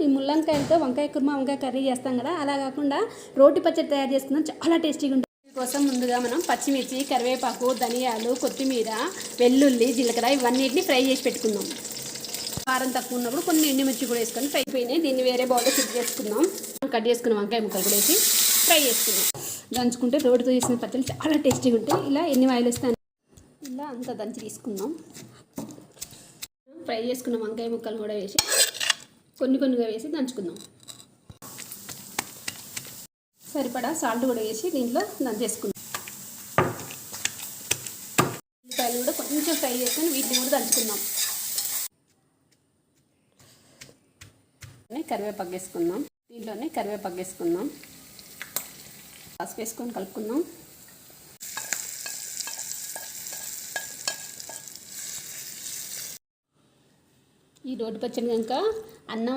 ఈ ముల్లంకాయలతో వంకాయ కుర్మా వంకాయ కర్రీ చేస్తాం కదా, అలా కాకుండా రోటి పచ్చడి తయారు చేసుకుందాం, చాలా టేస్టీగా ఉంటుంది. దీనికోసం ముందుగా మనం పచ్చిమిర్చి, కరివేపాకు, ధనియాలు, కొత్తిమీర, వెల్లుల్లి, జీలకర్ర ఇవన్నిటిని ఫ్రై చేసి పెట్టుకుందాం. కారం తక్కువ ఉన్నప్పుడు కొన్ని ఎండుమిర్చి కూడా వేసుకొని ఫ్రై అయిపోయినాయి. దీన్ని వేరే బౌల్లో షిఫ్ట్ చేసుకుందాం. కట్ చేసుకున్న వంకాయ ముక్కలు కూడా వేసి ఫ్రై చేసుకుందాం. దంచుకుంటే రోడ్డుతో చేసిన పచ్చడి చాలా టేస్టీగా ఉంటాయి. ఇలా ఎన్ని ఆయిల్ వస్తాయి ఇలా అంతా దంచి తీసుకుందాం. ఫ్రై చేసుకున్న వంకాయ ముక్కలు కూడా వేసి కొన్నిగా వేసి దంచుకుందాం. సరిపడా సాల్ట్ కూడా వేసి దీంట్లో దంచేసుకుందాం. ఉల్లిపాయలు కూడా కొంచెం ఫ్రై చేసుకొని వీటిని కూడా దంచుకుందాం. కరివేపాకు వేసుకుందాం. దీంట్లోనే కరివేపాకు వేసుకుందాం. పసుపు వేసుకొని కలుపుకుందాం. ఈ రోటి పచ్చడి కనుక అన్నం